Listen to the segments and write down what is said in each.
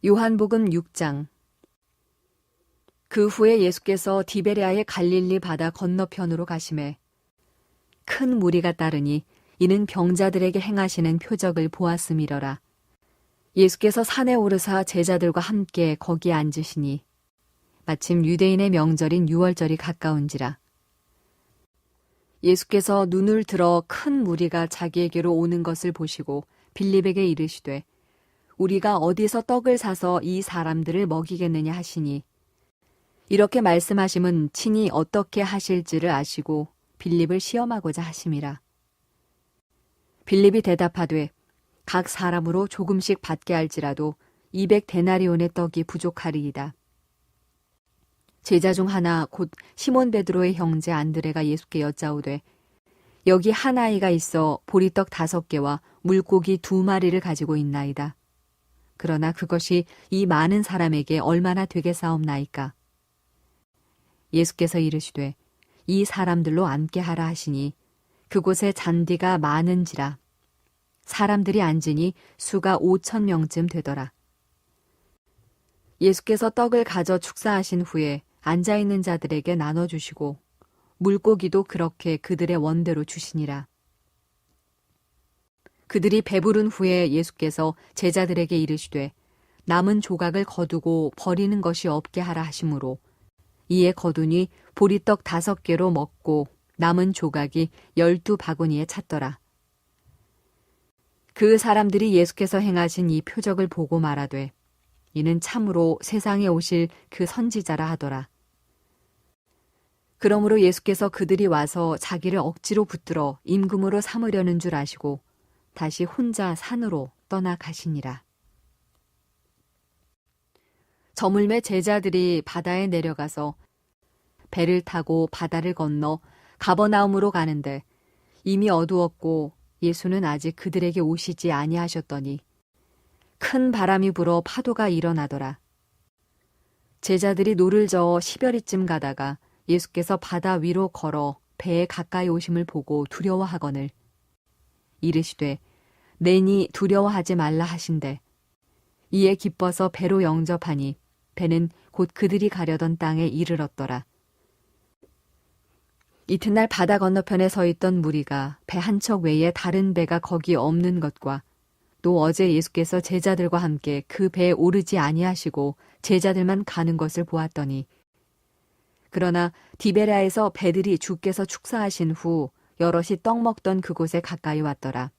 요한복음 6장. 그 후에 예수께서 디베랴의 갈릴리 바다 건너편으로 가시매 큰 무리가 따르니 이는 병자들에게 행하시는 표적을 보았음이러라. 예수께서 산에 오르사 제자들과 함께 거기에 앉으시니 마침 유대인의 명절인 유월절이 가까운지라. 예수께서 눈을 들어 큰 무리가 자기에게로 오는 것을 보시고 빌립에게 이르시되 우리가 어디서 떡을 사서 이 사람들을 먹이겠느냐 하시니 이렇게 말씀하심은 친히 어떻게 하실지를 아시고 빌립을 시험하고자 하심이라. 빌립이 대답하되 각 사람으로 조금씩 받게 할지라도 200데나리온의 떡이 부족하리이다. 제자 중 하나 곧 시몬 베드로의 형제 안드레가 예수께 여짜오되 여기 한 아이가 있어 보리떡 5개와 물고기 2마리를 가지고 있나이다. 그러나 그것이 이 많은 사람에게 얼마나 되겠사옵나이까. 예수께서 이르시되 이 사람들로 앉게 하라 하시니 그곳에 잔디가 많은지라. 사람들이 앉으니 수가 5,000명쯤 되더라. 예수께서 떡을 가져 축사하신 후에 앉아있는 자들에게 나눠주시고 물고기도 그렇게 그들의 원대로 주시니라. 그들이 배부른 후에 예수께서 제자들에게 이르시되 남은 조각을 거두고 버리는 것이 없게 하라 하시므로 이에 거두니 보리떡 5개로 먹고 남은 조각이 12바구니에 찼더라. 그 사람들이 예수께서 행하신 이 표적을 보고 말하되 이는 참으로 세상에 오실 그 선지자라 하더라. 그러므로 예수께서 그들이 와서 자기를 억지로 붙들어 임금으로 삼으려는 줄 아시고 다시 혼자 산으로 떠나가시니라. 저물매 제자들이 바다에 내려가서 배를 타고 바다를 건너 가버나움으로 가는데 이미 어두웠고 예수는 아직 그들에게 오시지 아니하셨더니 큰 바람이 불어 파도가 일어나더라. 제자들이 노를 저어 시별이쯤 가다가 예수께서 바다 위로 걸어 배에 가까이 오심을 보고 두려워하거늘 이르시되 내니 두려워하지 말라 하신대 이에 기뻐서 배로 영접하니 배는 곧 그들이 가려던 땅에 이르렀더라. 이튿날 바다 건너편에 서 있던 무리가 배 한 척 외에 다른 배가 거기 없는 것과 또 어제 예수께서 제자들과 함께 그 배에 오르지 아니하시고 제자들만 가는 것을 보았더니 그러나 디베랴에서 배들이 주께서 축사하신 후 여럿이 떡 먹던 그곳에 가까이 왔더라.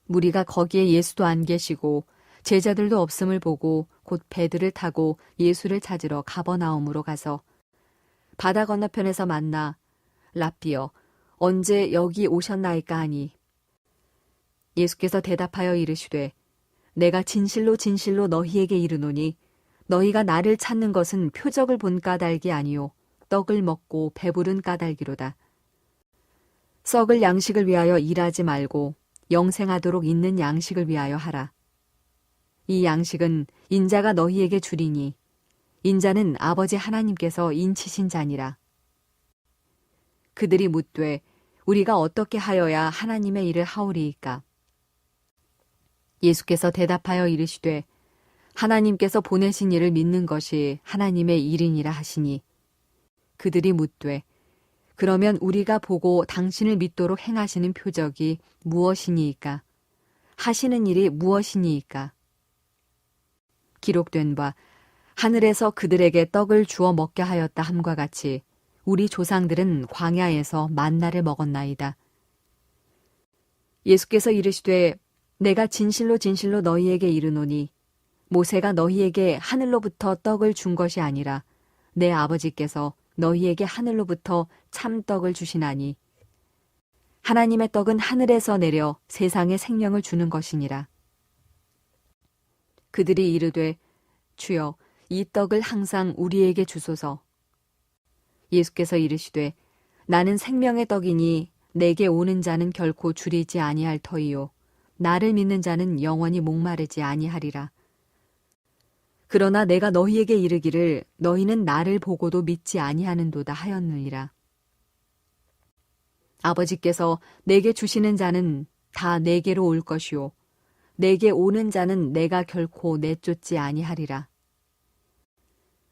무리가 거기에 예수도 안 계시고 제자들도 없음을 보고 곧 배들을 타고 예수를 찾으러 가버나움으로 가서 바다 건너편에서 만나 랍비여 언제 여기 오셨나이까 하니 예수께서 대답하여 이르시되 내가 진실로 진실로 너희에게 이르노니 너희가 나를 찾는 것은 표적을 본 까닭이 아니요 떡을 먹고 배부른 까닭이로다. 썩을 양식을 위하여 일하지 말고 영생하도록 있는 양식을 위하여 하라. 이 양식은 인자가 너희에게 주리니 인자는 아버지 하나님께서 인치신 자니라. 그들이 묻되 우리가 어떻게 하여야 하나님의 일을 하오리이까? 예수께서 대답하여 이르시되 하나님께서 보내신 이를 믿는 것이 하나님의 일이니라 하시니 그들이 묻되 그러면 우리가 보고 당신을 믿도록 행하시는 표적이 무엇이니이까? 하시는 일이 무엇이니이까? 기록된 바 하늘에서 그들에게 떡을 주어 먹게 하였다 함과 같이 우리 조상들은 광야에서 만나를 먹었나이다. 예수께서 이르시되 내가 진실로 진실로 너희에게 이르노니 모세가 너희에게 하늘로부터 떡을 준 것이 아니라 내 아버지께서 너희에게 하늘로부터 참떡을 주시나니 하나님의 떡은 하늘에서 내려 세상에 생명을 주는 것이니라. 그들이 이르되 주여 이 떡을 항상 우리에게 주소서. 예수께서 이르시되 나는 생명의 떡이니 내게 오는 자는 결코 줄이지 아니할 터이요 나를 믿는 자는 영원히 목마르지 아니하리라. 그러나 내가 너희에게 이르기를 너희는 나를 보고도 믿지 아니하는도다 하였느니라. 아버지께서 내게 주시는 자는 다 내게로 올 것이요 내게 오는 자는 내가 결코 내쫓지 아니하리라.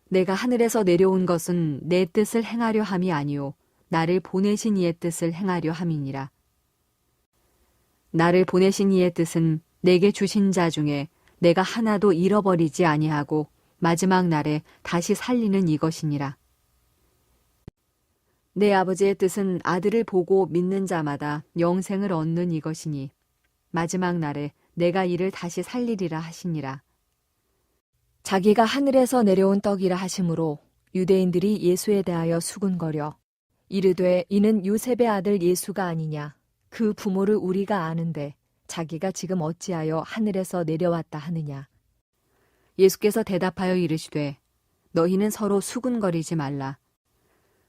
내가 하늘에서 내려온 것은 내 뜻을 행하려 함이 아니요 나를 보내신 이의 뜻을 행하려 함이니라. 나를 보내신 이의 뜻은 내게 주신 자 중에 내가 하나도 잃어버리지 아니하고 마지막 날에 다시 살리는 이것이니라. 내 아버지의 뜻은 아들을 보고 믿는 자마다 영생을 얻는 이것이니 마지막 날에 내가 이를 다시 살리리라 하시니라. 자기가 하늘에서 내려온 떡이라 하심으로 유대인들이 예수에 대하여 수군거려 이르되 이는 요셉의 아들 예수가 아니냐. 그 부모를 우리가 아는데 자기가 지금 어찌하여 하늘에서 내려왔다 하느냐. 예수께서 대답하여 이르시되 너희는 서로 수군거리지 말라.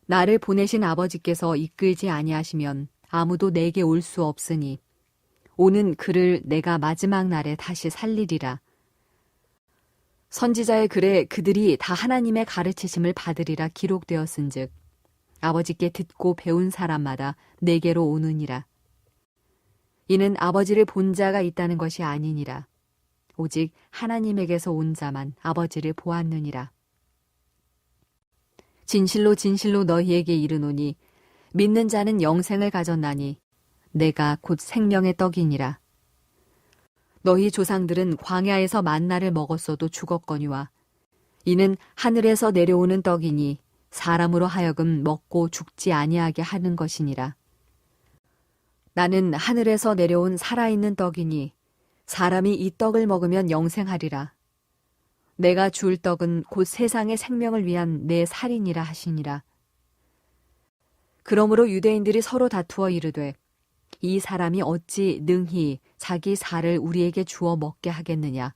나를 보내신 아버지께서 이끌지 아니하시면 아무도 내게 올 수 없으니 오는 그를 내가 마지막 날에 다시 살리리라. 선지자의 글에 그들이 다 하나님의 가르치심을 받으리라 기록되었은즉 아버지께 듣고 배운 사람마다 내게로 오느니라. 이는 아버지를 본 자가 있다는 것이 아니니라. 오직 하나님에게서 온 자만 아버지를 보았느니라. 진실로 진실로 너희에게 이르노니 믿는 자는 영생을 가졌나니 내가 곧 생명의 떡이니라. 너희 조상들은 광야에서 만나를 먹었어도 죽었거니와 이는 하늘에서 내려오는 떡이니 사람으로 하여금 먹고 죽지 아니하게 하는 것이니라. 나는 하늘에서 내려온 살아있는 떡이니 사람이 이 떡을 먹으면 영생하리라. 내가 줄 떡은 곧 세상의 생명을 위한 내 살이니라 하시니라. 그러므로 유대인들이 서로 다투어 이르되 이 사람이 어찌 능히 자기 살을 우리에게 주어 먹게 하겠느냐.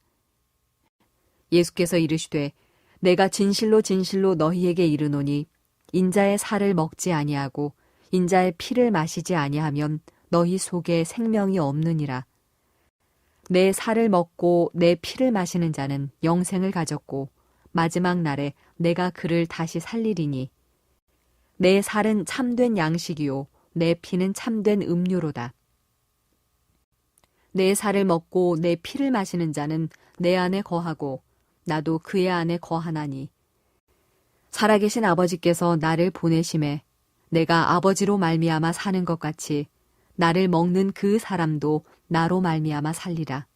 예수께서 이르시되 내가 진실로 진실로 너희에게 이르노니 인자의 살을 먹지 아니하고 인자의 피를 마시지 아니하면 너희 속에 생명이 없느니라. 내 살을 먹고 내 피를 마시는 자는 영생을 가졌고 마지막 날에 내가 그를 다시 살리리니 내 살은 참된 양식이요 내 피는 참된 음료로다. 내 살을 먹고 내 피를 마시는 자는 내 안에 거하고 나도 그의 안에 거하나니 살아계신 아버지께서 나를 보내심에 내가 아버지로 말미암아 사는 것 같이 나를 먹는 그 사람도 나로 말미암아 살리라.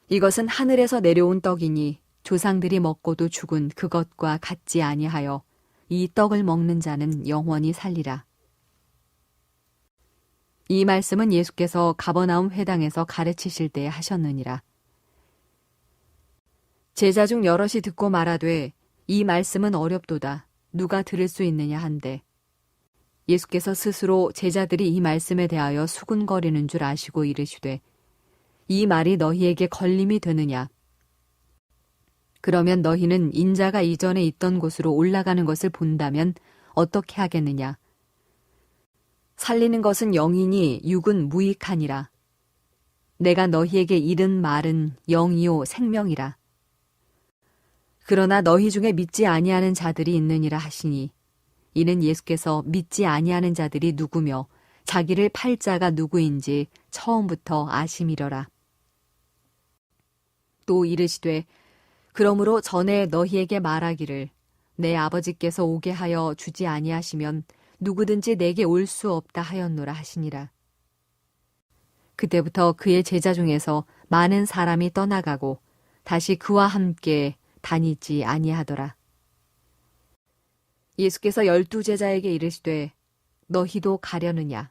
이것은 하늘에서 내려온 떡이니 조상들이 먹고도 죽은 그것과 같지 아니하여 이 떡을 먹는 자는 영원히 살리라. 이 말씀은 예수께서 가버나움 회당에서 가르치실 때에 하셨느니라. 제자 중 여럿이 듣고 말하되 이 말씀은 어렵도다. 누가 들을 수 있느냐 한데 예수께서 스스로 제자들이 이 말씀에 대하여 수군거리는 줄 아시고 이르시되 이 말이 너희에게 걸림이 되느냐. 그러면 너희는 인자가 이전에 있던 곳으로 올라가는 것을 본다면 어떻게 하겠느냐. 살리는 것은 영이니 육은 무익하니라. 내가 너희에게 이른 말은 영이요 생명이라. 그러나 너희 중에 믿지 아니하는 자들이 있느니라 하시니 이는 예수께서 믿지 아니하는 자들이 누구며 자기를 팔 자가 누구인지 처음부터 아심이러라. 또 이르시되 그러므로 전에 너희에게 말하기를 내 아버지께서 오게 하여 주지 아니하시면 누구든지 내게 올 수 없다 하였노라 하시니라. 그때부터 그의 제자 중에서 많은 사람이 떠나가고 다시 그와 함께 다니지 아니하더라. 예수께서 12 제자에게 이르시되 너희도 가려느냐.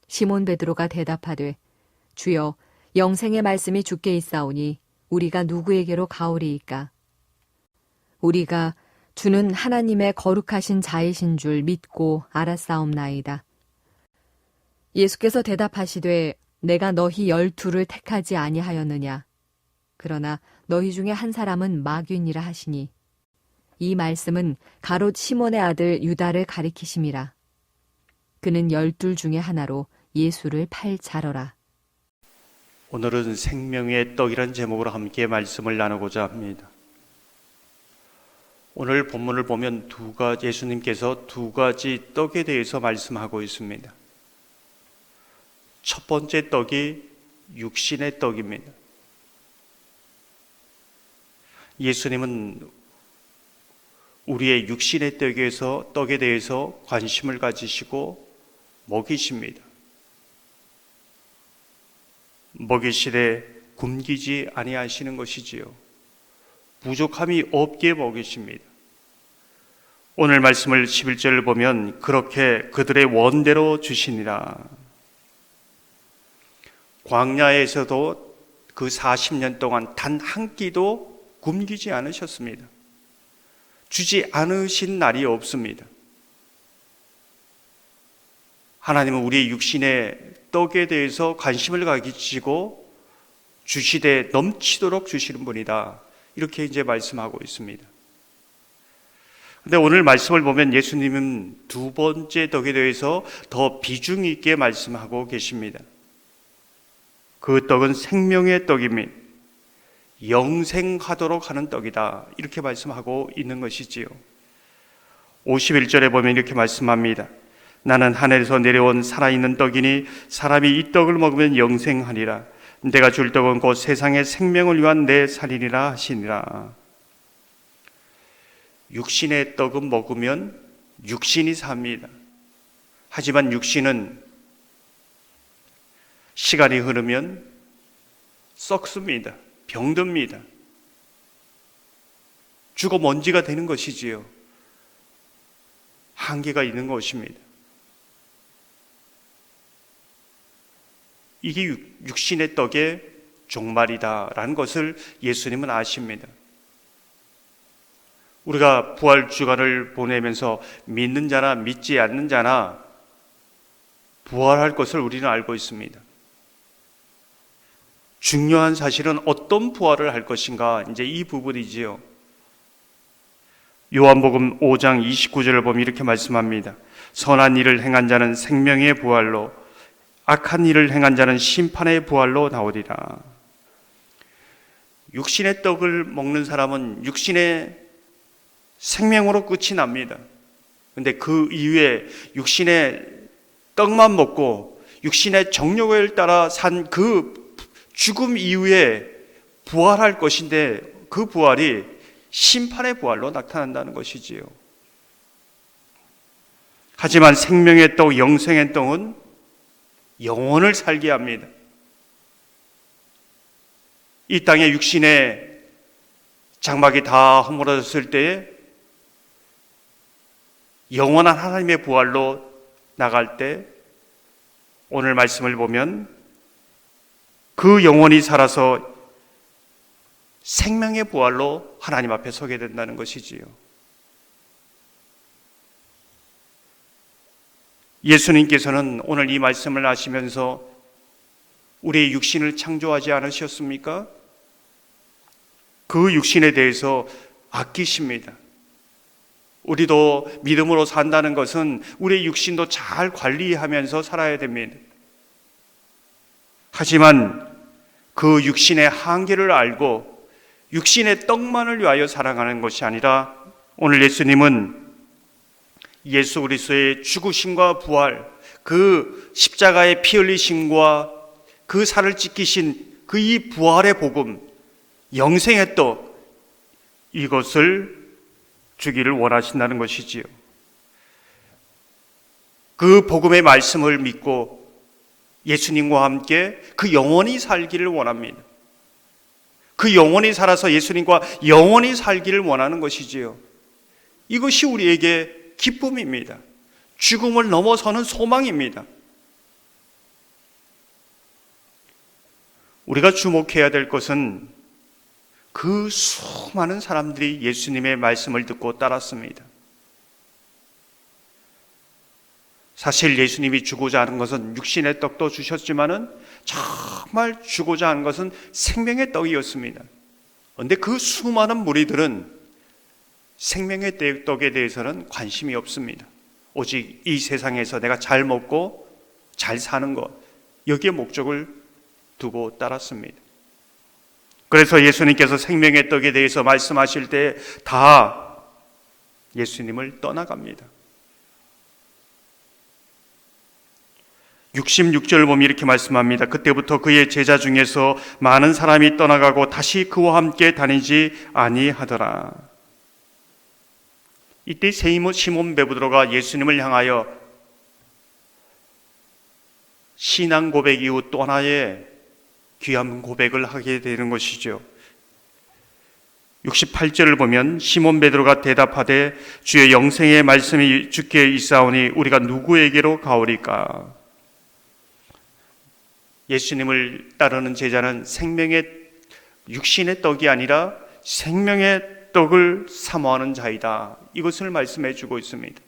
시몬 베드로가 대답하되 주여 영생의 말씀이 주께 있사오니 우리가 누구에게로 가오리이까. 우리가 주는 하나님의 거룩하신 자이신 줄 믿고 알았사옵나이다. 예수께서 대답하시되 내가 너희 12를 택하지 아니하였느냐. 그러나 너희 중에 한 사람은 마귀니라 하시니 이 말씀은 가롯 시몬의 아들 유다를 가리키심이라. 그는 12 중에 하나로 예수를 팔 자러라. 오늘은 생명의 떡이란 제목으로 함께 말씀을 나누고자 합니다. 오늘 본문을 보면 예수님께서 두 가지 떡에 대해서 말씀하고 있습니다. 첫 번째 떡이 육신의 떡입니다. 예수님은 우리의 육신의 떡에 대해서 관심을 가지시고 먹이십니다. 먹이시되 굶기지 아니하시는 것이지요. 부족함이 없게 먹이십니다. 오늘 말씀을 11절을 보면 그렇게 그들의 원대로 주시니라. 광야에서도 그 40년 동안 단 한 끼도 굶기지 않으셨습니다. 주지 않으신 날이 없습니다. 하나님은 우리의 육신의 떡에 대해서 관심을 가지시고 주시되 넘치도록 주시는 분이다. 이렇게 이제 말씀하고 있습니다. 근데 오늘 말씀을 보면 예수님은 두 번째 떡에 대해서 더 비중 있게 말씀하고 계십니다. 그 떡은 생명의 떡입니다. 영생하도록 하는 떡이다. 이렇게 말씀하고 있는 것이지요. 51절에 보면 이렇게 말씀합니다. 나는 하늘에서 내려온 살아있는 떡이니 사람이 이 떡을 먹으면 영생하리라. 내가 줄 떡은 곧 세상의 생명을 위한 내 살이니라 하시니라. 육신의 떡은 먹으면 육신이 삽니다. 하지만 육신은 시간이 흐르면 썩습니다. 병듭니다. 죽어 먼지가 되는 것이지요. 한계가 있는 것입니다. 이게 육신의 떡의 종말이다라는 것을 예수님은 아십니다. 우리가 부활 주간을 보내면서 믿는 자나 믿지 않는 자나 부활할 것을 우리는 알고 있습니다. 중요한 사실은 어떤 부활을 할 것인가, 이제 이 부분이지요. 요한복음 5장 29절을 보면 이렇게 말씀합니다. 선한 일을 행한 자는 생명의 부활로, 악한 일을 행한 자는 심판의 부활로 나오리라. 육신의 떡을 먹는 사람은 육신의 생명으로 끝이 납니다. 그런데 그 이후에 육신의 떡만 먹고 육신의 정욕을 따라 산 그 죽음 이후에 부활할 것인데 그 부활이 심판의 부활로 나타난다는 것이지요. 하지만 생명의 떡, 영생의 떡은 영혼을 살게 합니다. 이 땅의 육신의 장막이 다 허물어졌을 때에 영원한 하나님의 부활로 나갈 때 오늘 말씀을 보면 그 영혼이 살아서 생명의 부활로 하나님 앞에 서게 된다는 것이지요. 예수님께서는 오늘 이 말씀을 하시면서 우리의 육신을 창조하지 않으셨습니까? 그 육신에 대해서 아끼십니다. 우리도 믿음으로 산다는 것은 우리의 육신도 잘 관리하면서 살아야 됩니다. 하지만 그 육신의 한계를 알고 육신의 떡만을 위하여 살아가는 것이 아니라 오늘 예수님은 예수 그리스도의 죽으심과 부활, 그 십자가의 피 흘리심과 그 살을 찢기신 그 이 부활의 복음, 영생의 떡, 이것을 주기를 원하신다는 것이지요. 그 복음의 말씀을 믿고 예수님과 함께 그 영원히 살기를 원합니다. 그 영원히 살아서 예수님과 영원히 살기를 원하는 것이지요. 이것이 우리에게 기쁨입니다. 죽음을 넘어서는 소망입니다. 우리가 주목해야 될 것은 그 수많은 사람들이 예수님의 말씀을 듣고 따랐습니다. 사실 예수님이 주고자 하는 것은 육신의 떡도 주셨지만은 정말 주고자 하는 것은 생명의 떡이었습니다. 그런데 그 수많은 무리들은 생명의 떡에 대해서는 관심이 없습니다. 오직 이 세상에서 내가 잘 먹고 잘 사는 것, 여기에 목적을 두고 따랐습니다. 그래서 예수님께서 생명의 떡에 대해서 말씀하실 때 다 예수님을 떠나갑니다. 66절 보면 이렇게 말씀합니다. 그때부터 그의 제자 중에서 많은 사람이 떠나가고 다시 그와 함께 다니지 아니하더라. 이때 시몬 베드로가 예수님을 향하여 신앙 고백 이후 또 하나의 귀한 고백을 하게 되는 것이죠. 68절을 보면 시몬 베드로가 대답하되 주의 영생의 말씀이 주께 있사오니 우리가 누구에게로 가오리까? 예수님을 따르는 제자는 생명의 육신의 떡이 아니라 생명의 떡을 사모하는 자이다. 이것을 말씀해 주고 있습니다.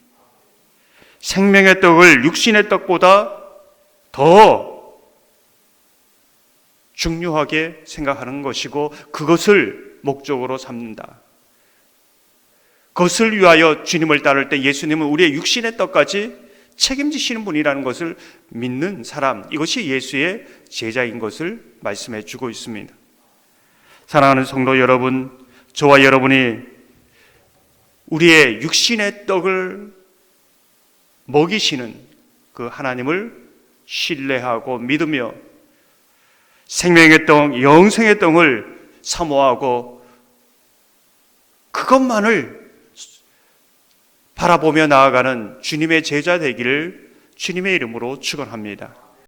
생명의 떡을 육신의 떡보다 더 중요하게 생각하는 것이고 그것을 목적으로 삼는다. 그것을 위하여 주님을 따를 때 예수님은 우리의 육신의 떡까지 책임지시는 분이라는 것을 믿는 사람, 이것이 예수의 제자인 것을 말씀해 주고 있습니다. 사랑하는 성도 여러분, 저와 여러분이 우리의 육신의 떡을 먹이시는 그 하나님을 신뢰하고 믿으며 생명의 떡, 영생의 떡을 사모하고 그것만을 바라보며 나아가는 주님의 제자 되기를 주님의 이름으로 축원합니다.